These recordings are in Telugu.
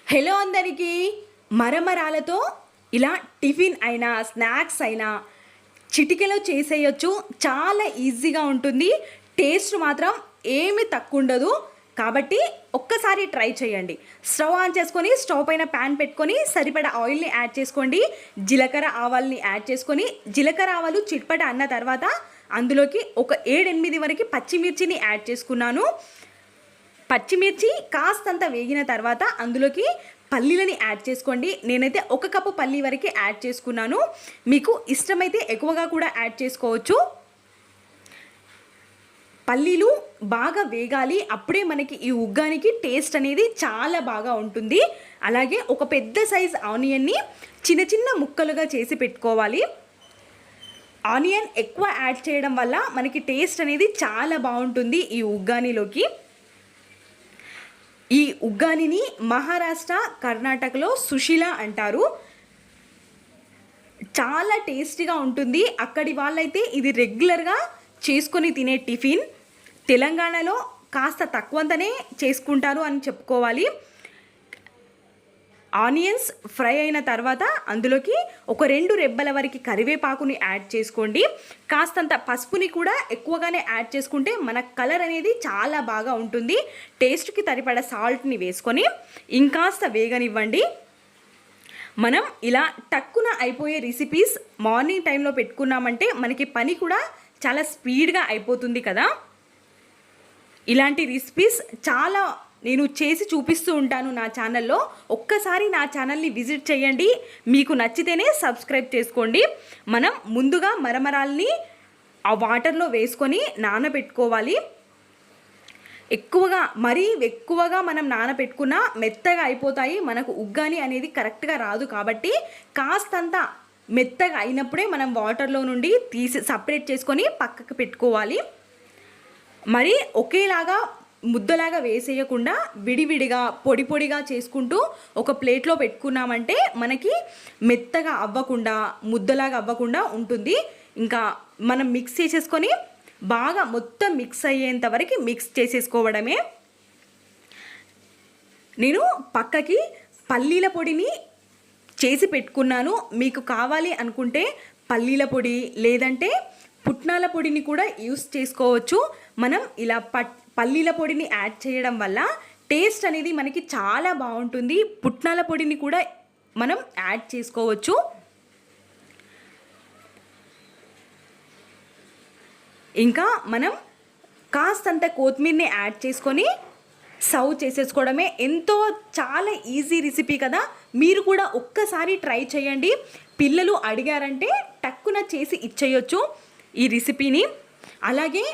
హలో అందరికీ మరమరాలతో ఇలా టిఫిన్ అయినా స్నాక్స్ అయినా చిటికెలో చేసేయచ్చు. చాలా ఈజీగా ఉంటుంది. టేస్ట్ మాత్రం ఏమి తక్కువ ఉండదు. కాబట్టి ఒక్కసారి ట్రై చేయండి. స్టవ్ ఆన్ చేసుకొని స్టవ్ పైన ప్యాన్ పెట్టుకొని సరిపడా ఆయిల్ని యాడ్ చేసుకోండి. జీలకర్ర ఆవాల్ని యాడ్ చేసుకొని జీలకర్ర ఆవాలు చిట్పట అన్న తర్వాత అందులోకి ఒక 7-8 వరకు పచ్చిమిర్చిని యాడ్ చేసుకున్నాను. పచ్చిమిర్చి కాస్తంత వేగిన తర్వాత అందులోకి పల్లీలని యాడ్ చేసుకోండి. నేనైతే 1 కప్పు పల్లీ వరకు యాడ్ చేసుకున్నాను. మీకు ఇష్టమైతే ఎక్కువగా కూడా యాడ్ చేసుకోవచ్చు. పల్లీలు బాగా వేగాలి. అప్పుడే మనకి ఈ ఉగ్గానికి టేస్ట్ అనేది చాలా బాగా ఉంటుంది. అలాగే ఒక పెద్ద సైజ్ ఆనియన్ని చిన్న చిన్న ముక్కలుగా చేసి పెట్టుకోవాలి. ఆనియన్ ఎక్కువ యాడ్ చేయడం వల్ల మనకి టేస్ట్ అనేది చాలా బాగుంటుంది ఈ ఉగ్గానిలోకి. ఈ ఉగ్గానిని మహారాష్ట్ర, కర్ణాటకలో సుశీల అంటారు. చాలా టేస్టీగా ఉంటుంది. అక్కడి వాళ్ళైతే ఇది రెగ్యులర్గా చేసుకొని తినే టిఫిన్. తెలంగాణలో కాస్త తక్కువంతనే చేసుకుంటారు అని చెప్పుకోవాలి. ఆనియన్స్ ఫ్రై అయిన తర్వాత అందులోకి ఒక 2 రెబ్బల వరకు కరివేపాకుని యాడ్ చేసుకోండి. కాస్తంత పసుపుని కూడా ఎక్కువగానే యాడ్ చేసుకుంటే మన కలర్ అనేది చాలా బాగా ఉంటుంది. టేస్ట్కి సరిపడా సాల్ట్ని వేసుకొని ఇంకాస్త వేగనివ్వండి. మనం ఇలా టక్కున అయిపోయే రెసిపీస్ మార్నింగ్ టైంలో పెట్టుకున్నామంటే మనకి పని కూడా చాలా స్పీడ్గా అయిపోతుంది కదా. ఇలాంటి రెసిపీస్ చాలా నేను చేసి చూపిస్తూ ఉంటాను నా ఛానల్లో. ఒక్కసారి నా ఛానల్ని విజిట్ చేయండి. మీకు నచ్చితేనే సబ్స్క్రైబ్ చేసుకోండి. మనం ముందుగా మరమరాల్ని ఆ వాటర్లో వేసుకొని నానబెట్టుకోవాలి. మరీ ఎక్కువగా మనం నానబెట్టుకున్నా మెత్తగా అయిపోతాయి. మనకు ఉగ్గాని అనేది కరెక్ట్గా రాదు. కాబట్టి కాస్తంత మెత్తగా అయినప్పుడే మనం వాటర్లో నుండి తీసి సపరేట్ చేసుకొని పక్కకు పెట్టుకోవాలి. మరి ఒకేలాగా ముద్దలాగా వేసేయకుండా విడివిడిగా పొడి పొడిగా చేసుకుంటూ ఒక ప్లేట్లో పెట్టుకున్నామంటే మనకి మెత్తగా అవ్వకుండా ముద్దలాగా అవ్వకుండా ఉంటుంది. ఇంకా మనం మిక్స్ చేసేసుకొని బాగా మొత్తం మిక్స్ అయ్యేంత వరకు మిక్స్ చేసేసుకోవడమే. నేను పక్కకి పల్లీల పొడిని చేసి పెట్టుకున్నాను. మీకు కావాలి అనుకుంటే పల్లీల పొడి లేదంటే పుట్నాల పొడిని కూడా యూస్ చేసుకోవచ్చు. మనం ఇలా పల్లీల పొడిని యాడ్ చేయడం వల్ల టేస్ట్ అనేది మనకి చాలా బాగుంటుంది. పుట్నాల పొడిని కూడా మనం యాడ్ చేసుకోవచ్చు. ఇంకా మనం కాస్తంత కొత్తిమీరని యాడ్ చేసుకొని సర్వ్ చేసేసుకోవడమే. చాలా ఈజీ రెసిపీ కదా. మీరు కూడా ఒక్కసారి ట్రై చేయండి. పిల్లలు అడిగారంటే టక్కున చేసి ఇచ్చేయచ్చు ఈ రెసిపీని. అలాగే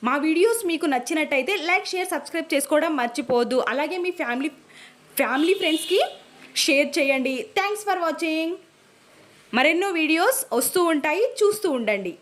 మా వీడియోస్ మీకు నచ్చినట్టయితే లైక్, షేర్, సబ్స్క్రైబ్ చేసుకోవడం మర్చిపోవద్దు. అలాగే మీ ఫ్యామిలీ ఫ్రెండ్స్కి షేర్ చేయండి. Thanks for watching. మరెన్నో వీడియోస్ వస్తూ ఉంటాయి, చూస్తూ ఉండండి.